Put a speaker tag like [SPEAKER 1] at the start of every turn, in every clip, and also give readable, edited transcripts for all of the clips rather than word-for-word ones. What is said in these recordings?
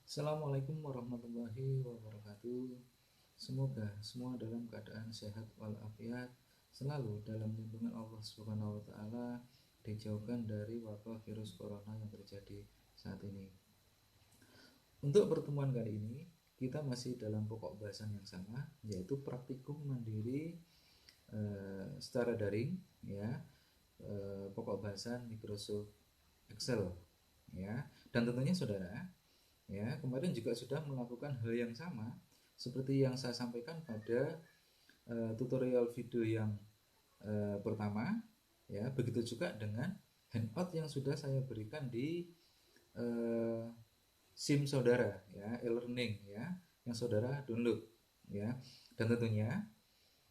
[SPEAKER 1] Assalamualaikum warahmatullahi wabarakatuh. Semoga semua dalam keadaan sehat walafiat, selalu dalam lindungan Allah Subhanahu wa taala, dijauhkan dari wabah virus corona yang terjadi saat ini. Untuk pertemuan kali ini, kita masih dalam pokok bahasan yang sama, yaitu praktikum mandiri secara daring, ya, pokok bahasan Microsoft Excel, ya. Dan tentunya saudara, ya, kemarin juga sudah melakukan hal yang sama seperti yang saya sampaikan pada tutorial video yang pertama, ya. Begitu juga dengan handout yang sudah saya berikan di uh, SIM saudara, ya, e-learning, ya, yang saudara download, ya. Dan tentunya,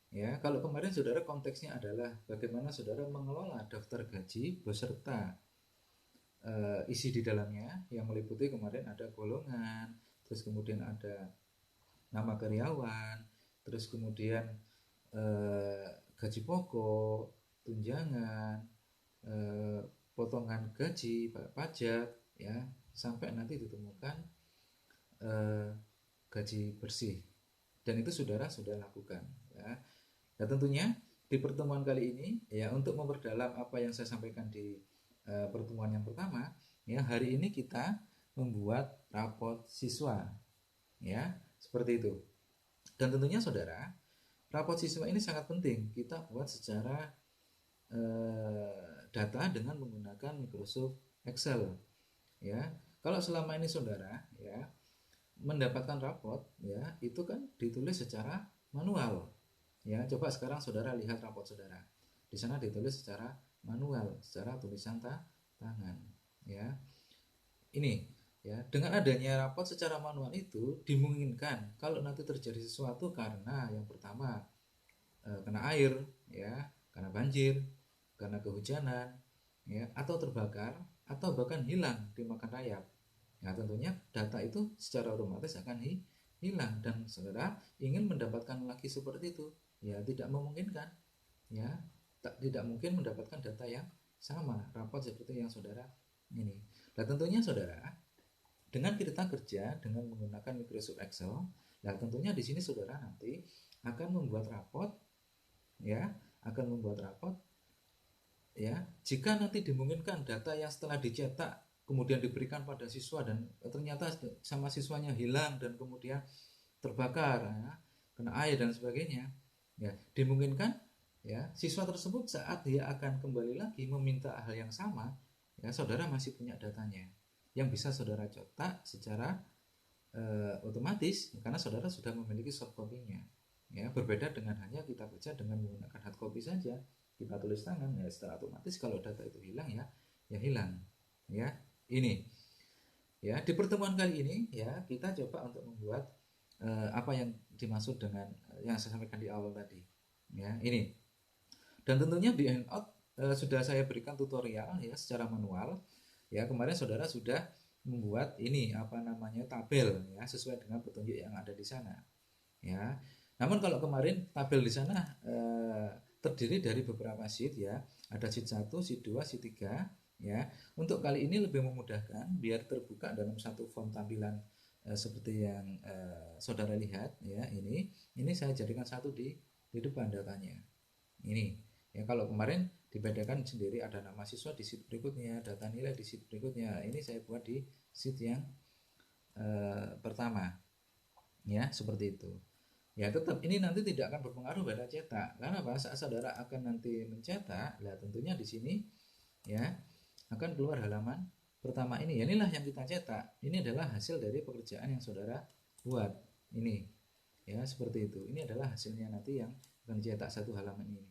[SPEAKER 1] ya, kalau kemarin saudara konteksnya adalah bagaimana saudara mengelola daftar gaji beserta isi di dalamnya yang meliputi kemarin ada golongan, terus kemudian ada nama karyawan, terus kemudian gaji pokok, tunjangan, eh, potongan gaji, pajak, ya, sampai nanti ditemukan eh, gaji bersih. Dan itu saudara sudah lakukan, ya. Nah, tentunya di pertemuan kali ini, ya, untuk memperdalam apa yang saya sampaikan di pertemuan yang pertama, ya, hari ini kita membuat rapot siswa, ya, seperti itu. Dan tentunya saudara, rapot siswa ini sangat penting kita buat secara data dengan menggunakan Microsoft Excel, ya. Kalau selama ini saudara, ya, mendapatkan rapot, ya, itu kan ditulis secara manual, ya. Coba sekarang saudara lihat rapot saudara, di sana ditulis secara manual, secara tulisan tangan, ya. Ini, ya, dengan adanya rapot secara manual itu dimungkinkan kalau nanti terjadi sesuatu karena yang pertama kena air, ya, karena banjir, karena kehujanan, ya, atau terbakar, atau bahkan hilang dimakan rayap. Nah, tentunya data itu secara otomatis akan hilang, dan saudara ingin mendapatkan lagi seperti itu, ya, tidak memungkinkan, ya. Tidak mungkin mendapatkan data yang sama, rapot seperti yang saudara ini. Nah, tentunya saudara, dengan kita kerja dengan menggunakan Microsoft Excel, nah tentunya di sini saudara nanti akan membuat rapot, ya, akan membuat rapot, ya, jika nanti dimungkinkan data yang setelah dicetak kemudian diberikan pada siswa dan ternyata sama siswanya hilang dan kemudian terbakar, ya, kena air dan sebagainya, ya, dimungkinkan, ya, siswa tersebut saat dia akan kembali lagi meminta hal yang sama, ya, saudara masih punya datanya yang bisa saudara cetak secara otomatis karena saudara sudah memiliki soft copy-nya, ya. Berbeda dengan hanya kita baca dengan menggunakan hard copy saja, kita tulis tangan, ya, secara otomatis kalau data itu hilang, ya hilang, ya. Ini, ya, di pertemuan kali ini, ya, kita coba untuk membuat apa yang dimaksud dengan yang saya sampaikan di awal tadi, ya. Ini, dan tentunya di handout sudah saya berikan tutorial, ya, secara manual, ya. Kemarin saudara sudah membuat ini apa namanya tabel, ya, sesuai dengan petunjuk yang ada di sana, ya. Namun kalau kemarin tabel di sana terdiri dari beberapa sheet, ya, ada sheet 1, sheet 2, sheet 3, ya. Untuk kali ini lebih memudahkan biar terbuka dalam satu form tampilan seperti yang saudara lihat, ya. Ini saya jadikan satu di depan datanya. Ini, ya, kalau kemarin dibedakan sendiri, ada nama siswa di sheet berikutnya, data nilai di sheet berikutnya. Ini saya buat di sheet yang pertama, ya, seperti itu. Ya, tetap ini nanti tidak akan berpengaruh pada cetak. Karena apa? Saat saudara akan nanti mencetak, lah tentunya di sini, ya, akan keluar halaman pertama ini. Ya, inilah yang kita cetak. Ini adalah hasil dari pekerjaan yang saudara buat. Ini, ya, seperti itu. Ini adalah hasilnya nanti yang akan cetak satu halaman ini.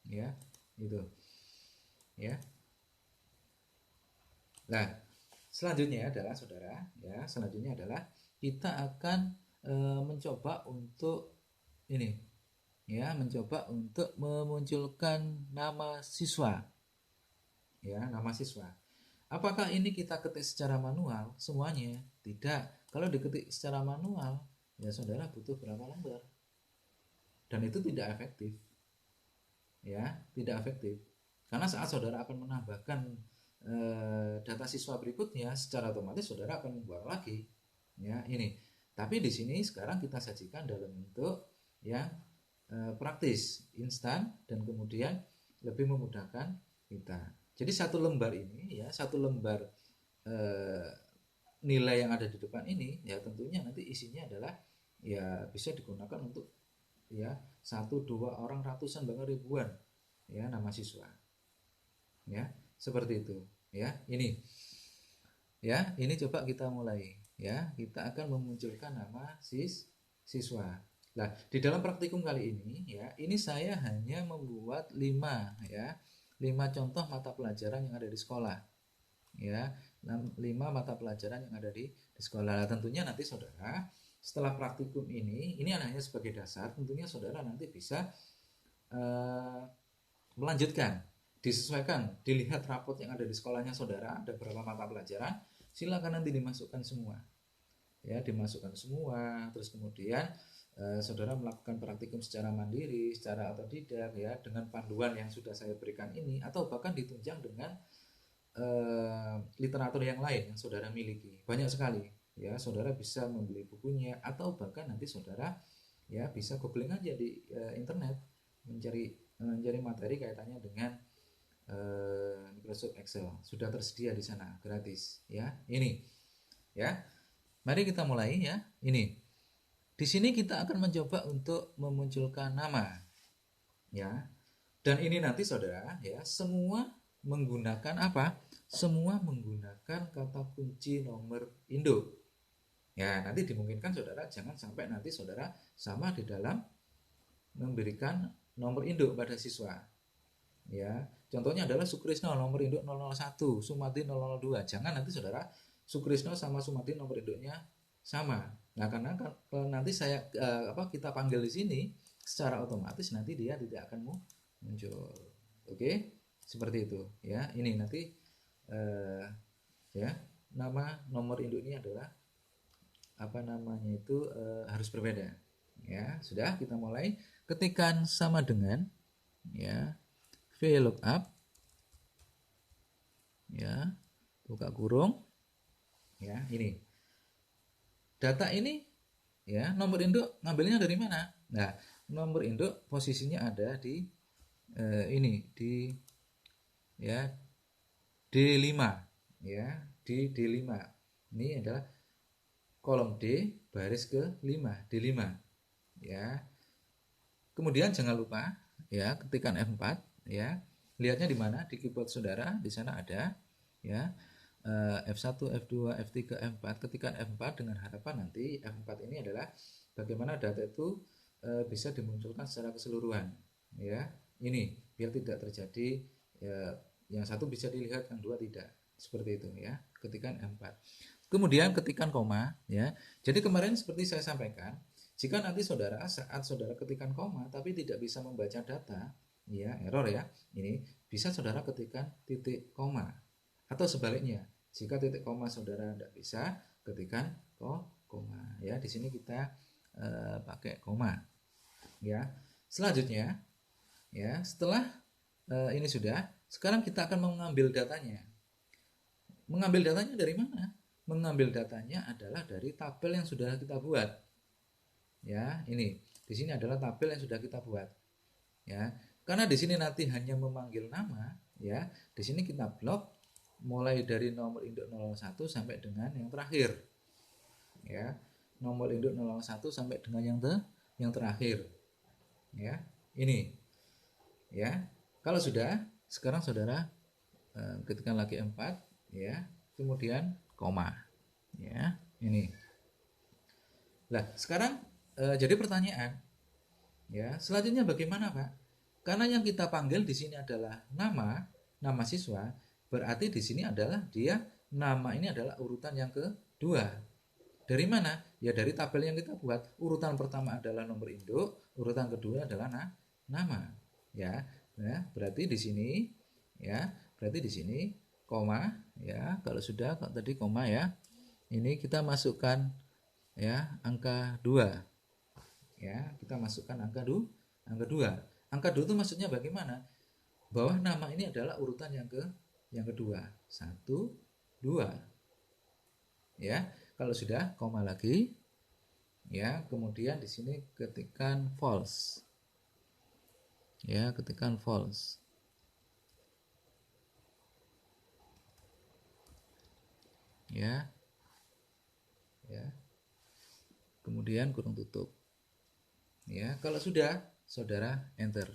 [SPEAKER 1] Ya, itu. Ya. Nah, selanjutnya adalah saudara, ya, selanjutnya adalah kita akan mencoba untuk ini, ya, mencoba untuk memunculkan nama siswa, ya, nama siswa. Apakah ini kita ketik secara manual semuanya? Tidak. Kalau diketik secara manual, ya, saudara butuh berapa lembar, dan itu tidak efektif, ya, tidak efektif. Karena saat saudara akan menambahkan data siswa berikutnya, secara otomatis saudara akan membuat lagi, Ya, ini. Tapi di sini sekarang kita sajikan dalam bentuk yang praktis, instan, dan kemudian lebih memudahkan kita. Jadi satu lembar ini ya, satu lembar eh, nilai yang ada di depan ini ya tentunya nanti isinya adalah ya bisa digunakan untuk ya satu dua orang, ratusan bahkan ribuan ya nama siswa ya, seperti itu ya. Ini coba kita mulai ya, kita akan memunculkan nama siswa. Nah, di dalam praktikum kali ini ya, ini saya hanya membuat 5 ya, 5 contoh mata pelajaran yang ada di sekolah ya, 5 mata pelajaran yang ada di sekolah. Nah, tentunya nanti saudara setelah praktikum ini hanya sebagai dasar, tentunya saudara nanti bisa melanjutkan, disesuaikan, dilihat rapot yang ada di sekolahnya saudara, ada berapa mata pelajaran, silakan nanti dimasukkan semua ya, dimasukkan semua. Terus kemudian saudara melakukan praktikum secara mandiri, secara otodidak ya, dengan panduan yang sudah saya berikan ini, atau bahkan ditunjang dengan literatur yang lain yang saudara miliki. Banyak sekali ya, saudara bisa membeli bukunya, atau bahkan nanti saudara ya bisa googling aja di internet, mencari materi kaitannya dengan Microsoft Excel. Sudah tersedia di sana gratis ya. Ini ya, mari kita mulai ya. Ini di sini kita akan mencoba untuk memunculkan nama ya, dan ini nanti saudara ya semua menggunakan apa? Semua menggunakan kata kunci nomor induk ya. Nanti dimungkinkan saudara jangan sampai nanti saudara sama di dalam memberikan nomor induk pada siswa ya. Contohnya adalah Sukrisno nomor induk 001, Sumadi 002. Jangan nanti saudara Sukrisno sama Sumadi nomor induknya sama. Nah, karena nanti kita panggil di sini secara otomatis nanti dia tidak akan muncul. Oke, seperti itu ya. Ini nanti ya nama nomor induk ini adalah apa namanya itu harus berbeda ya. Sudah, kita mulai. Ketikkan sama dengan ya VLOOKUP ya, buka kurung ya. Ini data ini ya, nomor induk ngambilnya dari mana? Nah, nomor induk posisinya ada di ini di ya D5 ya, di D5. Ini adalah kolom D baris ke-5, D5 ya. Kemudian jangan lupa ya ketikkan F4 ya. Lihatnya di mana? Di keyboard saudara, di sana ada ya. F1, F2, F3, F4. Ketikkan F4 dengan harapan nanti F4 ini adalah bagaimana data itu bisa dimunculkan secara keseluruhan ya. Ini biar tidak terjadi ya, yang satu bisa dilihat, yang dua tidak. Seperti itu ya. Ketikkan F4. Kemudian ketikkan koma ya. Jadi kemarin seperti saya sampaikan, jika nanti saudara saat saudara ketikkan koma tapi tidak bisa membaca data ya, error ya. Ini bisa saudara ketikkan titik koma, atau sebaliknya, jika titik koma saudara tidak bisa, ketikkan koma ya. Di sini kita pakai koma ya. Selanjutnya ya, setelah ini sudah, sekarang kita akan mengambil datanya. Mengambil datanya dari mana? Mengambil datanya adalah dari tabel yang sudah kita buat ya. Ini di sini adalah tabel yang sudah kita buat ya. Karena di sini nanti hanya memanggil nama ya, di sini kita blok mulai dari nomor induk 01 sampai dengan yang terakhir ya. Nomor induk 01 sampai dengan yang terakhir ya. Ini ya. Kalau sudah, sekarang saudara ketikkan lagi 4 ya, kemudian koma ya. Ini. Nah, sekarang jadi pertanyaan ya, selanjutnya bagaimana, Pak? Karena yang kita panggil di sini adalah nama siswa, berarti di sini adalah nama ini adalah urutan yang kedua. Dari mana? Ya dari tabel yang kita buat. Urutan pertama adalah nomor induk, urutan kedua adalah nama. Ya, berarti di sini ya, berarti di sini koma ya. Kalau sudah tadi koma ya. Ini kita masukkan ya angka 2. Ya, kita masukkan angka 2. Angka 2 itu maksudnya bagaimana? Bahwa nama ini adalah urutan yang kedua. 1, 2. Ya. Kalau sudah, koma lagi. Ya, kemudian di sini ketikkan false. Ya, ketikkan false. Ya. Ya. Kemudian kurung tutup. Ya, kalau sudah, saudara enter.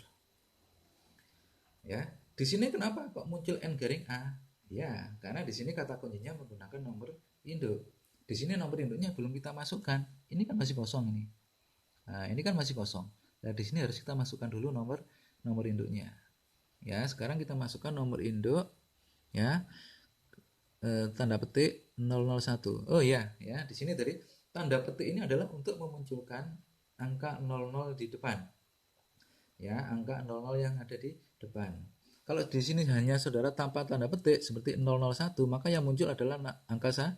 [SPEAKER 1] Ya, di sini kenapa kok muncul N garing A? Ya, karena di sini kata kuncinya menggunakan nomor induk. Di sini nomor induknya belum kita masukkan. Ini kan masih kosong ini. Nah, ini kan masih kosong. Nah, di sini harus kita masukkan dulu nomor induknya. Ya, sekarang kita masukkan nomor induk ya. Tanda petik 001. Oh ya, ya, di sini tadi tanda petik ini adalah untuk memunculkan angka 00 di depan. Ya, angka 00 yang ada di depan. Kalau di sini hanya saudara tanpa tanda petik seperti 001, maka yang muncul adalah angka 1.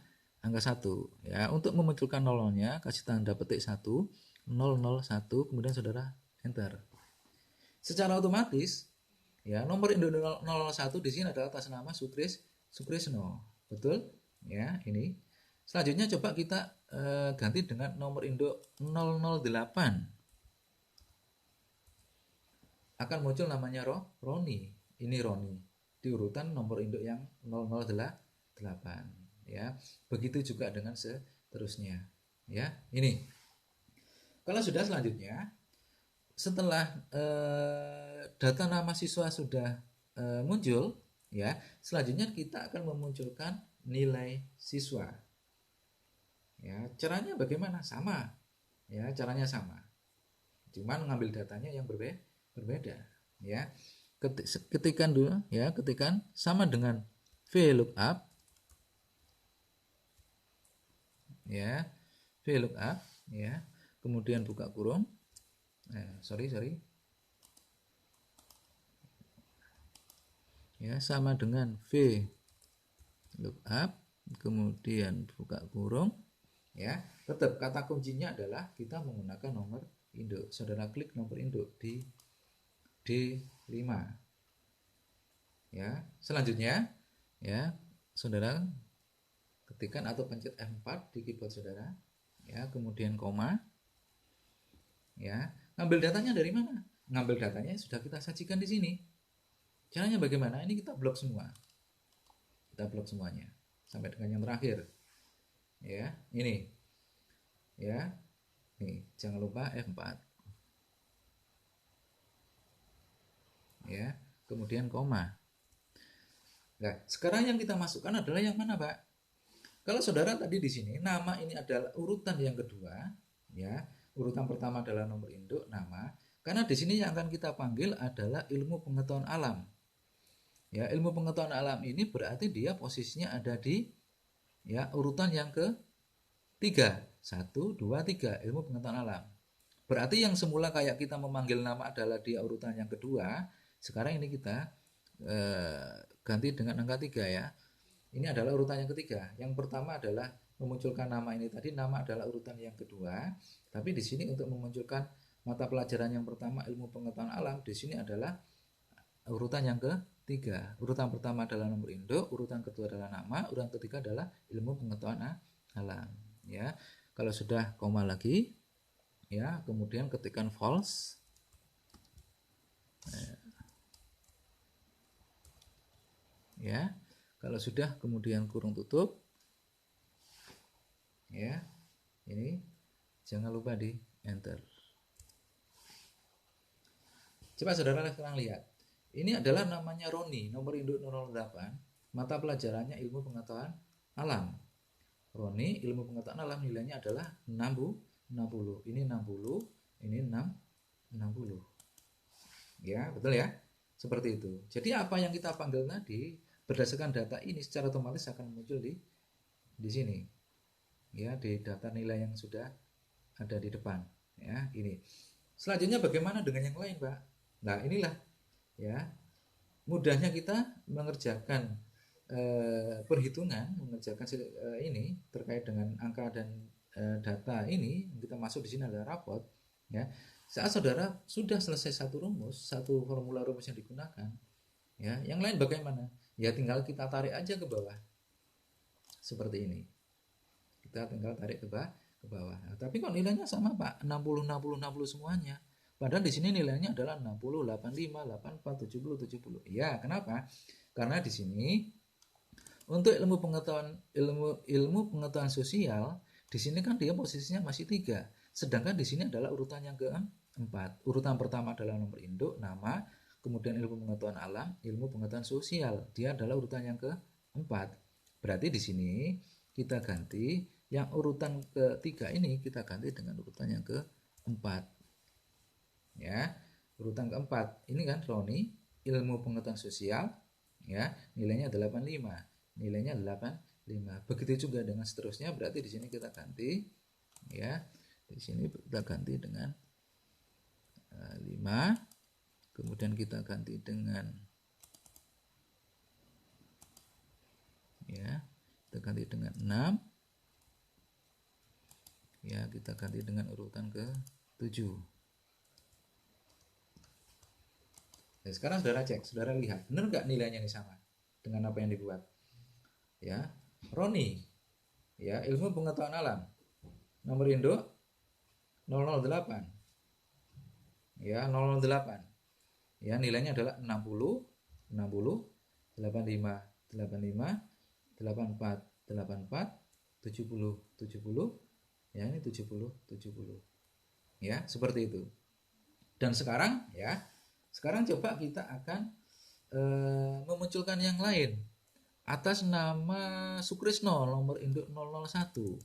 [SPEAKER 1] Ya, untuk memunculkan 00-nya kasih tanda petik 1, 001, kemudian saudara enter. Secara otomatis ya, nomor induk 001 di sini adalah atas nama Sutrisno. Betul? Ya, ini. Selanjutnya coba kita ganti dengan nomor induk 008. Akan muncul namanya Roni. Ini Roni di urutan nomor induk yang 008 ya. Begitu juga dengan seterusnya ya. Ini kalau sudah, selanjutnya setelah data nama siswa sudah muncul ya, selanjutnya kita akan memunculkan nilai siswa ya. Caranya bagaimana? Sama ya, caranya sama, cuman ngambil datanya yang berbeda ya. Ketikan dulu ya, ketikan sama dengan VLOOKUP ya, VLOOKUP ya, kemudian buka kurung, sorry ya, sama dengan VLOOKUP kemudian buka kurung ya. Tetap kata kuncinya adalah kita menggunakan nomor induk. Saudara klik nomor induk di D5 ya. Selanjutnya ya, saudara ketikkan atau pencet F4 di keyboard saudara ya, kemudian koma ya. Ngambil datanya dari mana? Ngambil datanya sudah kita sajikan di sini. Caranya bagaimana? Ini kita blok semua. Kita blok semuanya sampai dengan yang terakhir ya. Ini ya, nih jangan lupa F4 ya, kemudian koma. Nah, sekarang yang kita masukkan adalah yang mana, Pak? Kalau saudara tadi di sini nama ini adalah urutan yang kedua ya. Urutan pertama adalah nomor induk nama. Karena di sini yang akan kita panggil adalah ilmu pengetahuan alam. Ya, ilmu pengetahuan alam ini berarti dia posisinya ada di ya urutan yang ketiga. 1 2 3 ilmu pengetahuan alam. Berarti yang semula kayak kita memanggil nama adalah dia urutan yang kedua, sekarang ini kita ganti dengan angka 3 ya. Ini adalah urutan yang ketiga. Yang pertama adalah memunculkan nama ini tadi, nama adalah urutan yang kedua. Tapi di sini untuk memunculkan mata pelajaran yang pertama ilmu pengetahuan alam, di sini adalah urutan yang ketiga. Urutan pertama adalah nomor induk, urutan kedua adalah nama, urutan ketiga adalah ilmu pengetahuan alam. Ya, kalau sudah koma lagi, ya, kemudian ketikkan false. Ya, kalau sudah kemudian kurung tutup. Ya, ini jangan lupa di enter. Coba saudara sekarang lihat. Ini adalah namanya Roni, nomor induk 008, mata pelajarannya ilmu pengetahuan alam. Roni, ilmu pengetahuan alam, nilainya adalah 60. Ini 60, ini 60. Ya, betul ya? Seperti itu. Jadi apa yang kita panggil tadi berdasarkan data ini secara otomatis akan muncul di sini. Ya, di daftar nilai yang sudah ada di depan. Ya, ini. Selanjutnya bagaimana dengan yang lain, Pak? Nah, inilah ya mudahnya kita mengerjakan perhitungan, mengerjakan ini terkait dengan angka dan data ini. Kita masuk di sini adalah rapot ya. Saat saudara sudah selesai satu rumus, satu formula rumus yang digunakan ya, yang lain bagaimana? Ya tinggal kita tarik aja ke bawah seperti ini, kita tinggal tarik ke bawah. Nah, tapi kok nilainya sama Pak, 60 60 60 semuanya. Padahal di sini nilainya adalah 60, 85, 84, 70, 70. Ya, kenapa? Karena di sini untuk ilmu pengetahuan sosial, di sini kan dia posisinya masih 3. Sedangkan di sini adalah urutan yang keempat. Urutan pertama adalah nomor induk, nama, kemudian ilmu pengetahuan alam, ilmu pengetahuan sosial. Dia adalah urutan yang keempat. Berarti di sini kita ganti yang urutan ketiga ini kita ganti dengan urutan yang keempat. Ya, urutan keempat ini kan Roni, ilmu pengetahuan sosial, ya, nilainya 85, nilainya 85. Begitu juga dengan seterusnya, berarti di sini kita ganti, ya, di sini kita ganti dengan 5, kemudian kita ganti dengan, ya, kita ganti dengan 6, ya, kita ganti dengan urutan ke-7. Nah, sekarang saudara cek, saudara lihat, benar nggak nilainya ini sama dengan apa yang dibuat? Ya, Roni, ya, ilmu pengetahuan alam, nomor induk 008, ya, 008, ya, nilainya adalah 60, 60, 85, 85, 84, 84, 70, 70, ya, ini 70, 70, ya, seperti itu. Dan sekarang, ya, sekarang coba kita akan memunculkan yang lain atas nama Sukrisno, nomor induk 001.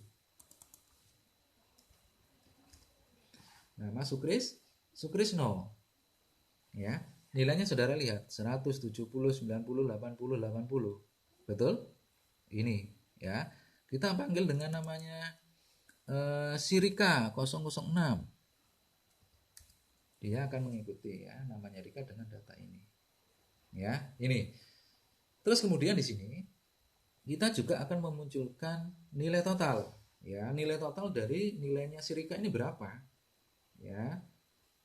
[SPEAKER 1] Nama Sukrisno. Ya, nilainya saudara lihat 170, 90, 80, 80. Betul? Ini, ya. Kita panggil dengan namanya Sirika 006. Dia akan mengikuti, ya, namanya Rika dengan data ini. Ya, ini. Terus kemudian di sini kita juga akan memunculkan nilai total. Ya, nilai total dari nilainya si Rika ini berapa? Ya.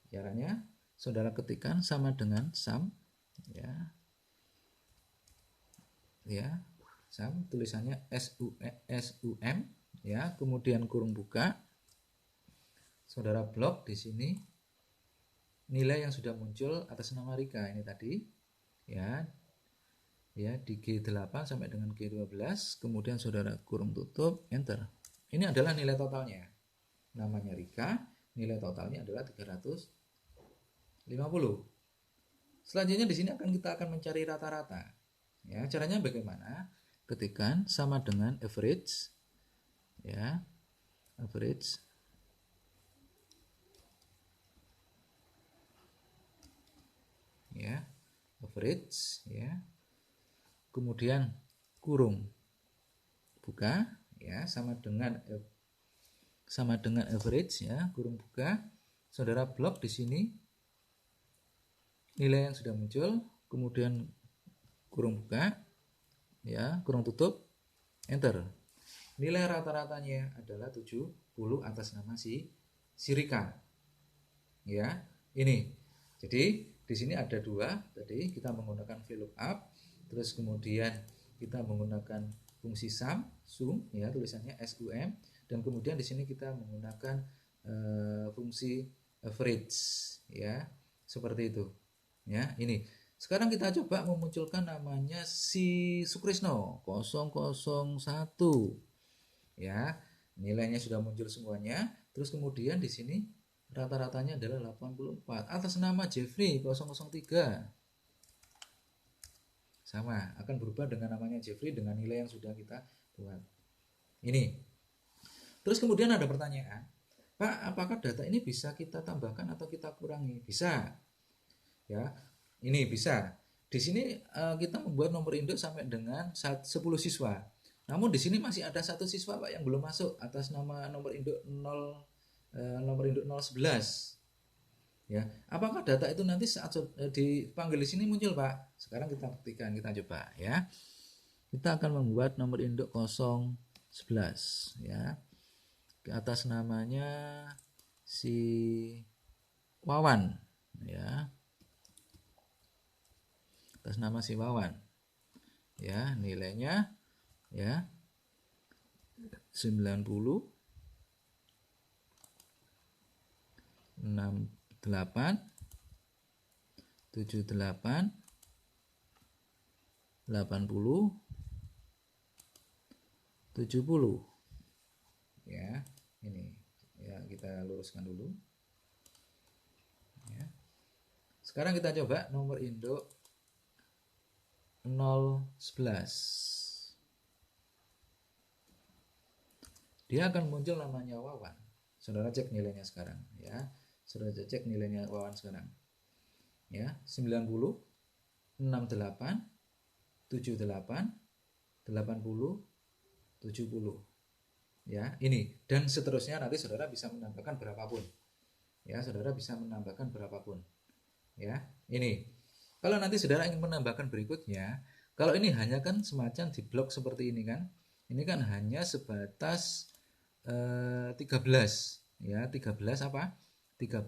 [SPEAKER 1] Caranya saudara ketikkan sama dengan sum, ya. Ya, sum tulisannya SUM, ya, kemudian kurung buka. Saudara blok di sini nilai yang sudah muncul atas nama Rika ini tadi, ya, ya, di G8 sampai dengan G12, kemudian saudara kurung tutup, enter. Ini adalah nilai totalnya. Namanya Rika, nilai totalnya adalah 350. Selanjutnya di sini kita akan mencari rata-rata. Ya, caranya bagaimana? Ketikkan sama dengan average, ya, average, ya, average, ya, kemudian kurung buka, ya, sama dengan average, ya, kurung buka. Saudara blok di sini nilai yang sudah muncul, kemudian kurung buka, ya, kurung tutup, enter. Nilai rata-ratanya adalah 70 atas nama si Rika. Ya, ini. Jadi di sini ada dua, tadi kita menggunakan VLOOKUP, terus kemudian kita menggunakan fungsi sum, ya, tulisannya SUM, dan kemudian di sini kita menggunakan fungsi average, ya, seperti itu. Ya, ini. Sekarang kita coba memunculkan namanya si Sukrisno 001. Ya, nilainya sudah muncul semuanya. Terus kemudian di sini rata-ratanya adalah 84 atas nama Jeffrey 003. Sama, akan berubah dengan namanya Jeffrey dengan nilai yang sudah kita buat. Ini. Terus kemudian ada pertanyaan, Pak, apakah data ini bisa kita tambahkan atau kita kurangi? Bisa. Ya, ini bisa. Di sini kita membuat nomor induk sampai dengan 10 siswa. Namun di sini masih ada satu siswa Pak yang belum masuk atas nama nomor induk 011. Ya, apakah data itu nanti saat dipanggil di sini muncul Pak? Sekarang kita buktikan, kita coba, ya. Kita akan membuat nomor induk 011, ya. Atas namanya si Wawan, ya. Atas nama si Wawan. Ya, nilainya, ya, 90, 68, 78, 80, 70. Ya, ini ya kita luruskan dulu. Ya. Sekarang kita coba nomor induk 011. Dia akan muncul namanya Wawan. Saudara cek nilainya sekarang ya. Saudara cek nilainya Wawan sekarang. Ya, 90, 68, 78, 80, 70. Ya, ini dan seterusnya nanti saudara bisa menambahkan berapapun. Ya, saudara bisa menambahkan berapapun. Ya, ini. Kalau nanti saudara ingin menambahkan berikutnya, kalau ini hanya kan semacam di blok seperti ini kan. Ini kan hanya sebatas 13 ya, 13 apa? 13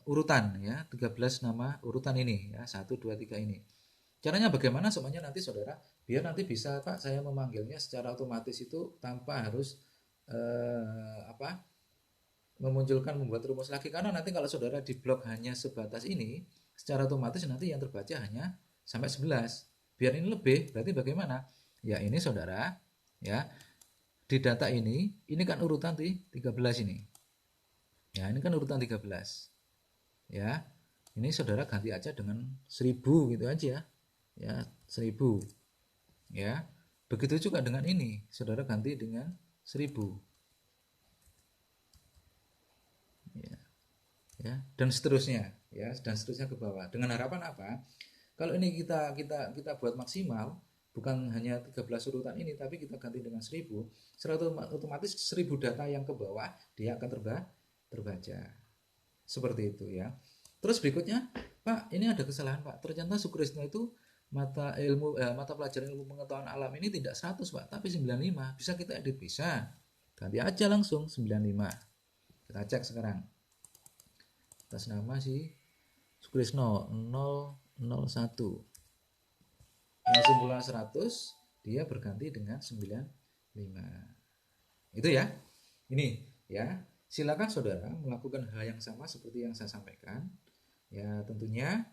[SPEAKER 1] urutan ya, 13 nama urutan ini ya, 1 2 3 ini. Caranya bagaimana semuanya nanti saudara biar nanti bisa Pak saya memanggilnya secara otomatis itu tanpa harus memunculkan membuat rumus lagi, karena nanti kalau saudara di blok hanya sebatas ini secara otomatis nanti yang terbaca hanya sampai 11. Biar ini lebih berarti bagaimana? Ya ini saudara ya, di data ini kan urutan di 13 ini. Ya, ini kan urutan 13. Ya. Ini saudara ganti aja dengan 1000 gitu aja. Ya, 1000. Ya. Begitu juga dengan ini, saudara ganti dengan 1000. Ya. Ya, dan seterusnya, ya, dan seterusnya ke bawah. Dengan harapan apa? Kalau ini kita buat maksimal, bukan hanya 13 urutan ini tapi kita ganti dengan 1000, secara otomatis 1000 data yang ke bawah dia akan terbaca seperti itu ya. Terus berikutnya, Pak ini ada kesalahan Pak, ternyata Sukrisno itu mata pelajaran ilmu pengetahuan alam ini tidak 100 Pak tapi 95. Bisa kita edit? Bisa, ganti aja langsung 95. Kita cek sekarang atas nama si Sukrisno 001. Yang semula 100 dia berganti dengan 95. Itu ya. Ini ya. Silakan saudara melakukan hal yang sama seperti yang saya sampaikan. Ya, tentunya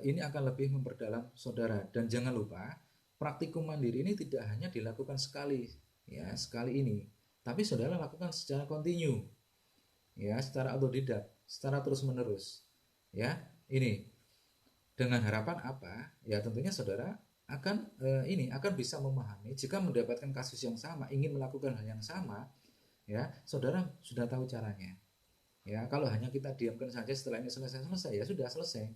[SPEAKER 1] ini akan lebih memperdalam saudara, dan jangan lupa praktikum mandiri ini tidak hanya dilakukan sekali ya, sekali ini, tapi saudara lakukan secara kontinu. Ya, secara otodidak, secara terus-menerus. Ya, ini dengan harapan apa? Ya tentunya saudara akan akan bisa memahami jika mendapatkan kasus yang sama, ingin melakukan hal yang sama, ya saudara sudah tahu caranya. Ya kalau hanya kita diamkan saja setelah ini selesai ya sudah selesai.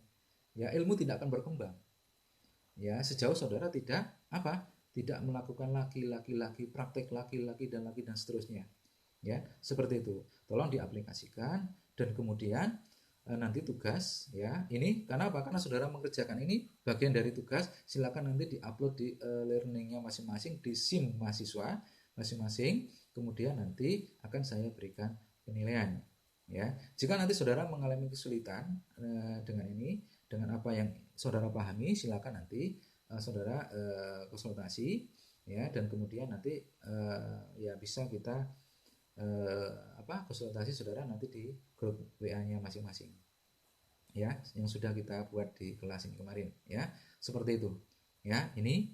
[SPEAKER 1] Ya ilmu tidak akan berkembang. Ya sejauh saudara tidak tidak melakukan lagi praktek lagi dan seterusnya. Ya seperti itu. Tolong diaplikasikan dan kemudian nanti tugas ya ini karena apa, karena saudara mengerjakan ini bagian dari tugas, silakan nanti diupload di learningnya masing-masing di SIM mahasiswa masing-masing, kemudian nanti akan saya berikan penilaian ya. Jika nanti saudara mengalami kesulitan dengan ini, dengan apa yang saudara pahami, silakan nanti saudara konsultasi ya, dan kemudian nanti ya bisa kita konsultasi saudara nanti di grup WA-nya masing-masing ya, yang sudah kita buat di kelas ini kemarin ya, seperti itu ya. Ini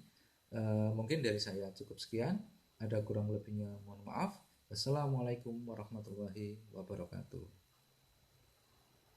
[SPEAKER 1] mungkin dari saya cukup sekian, ada kurang lebihnya mohon maaf. Wassalamualaikum warahmatullahi wabarakatuh.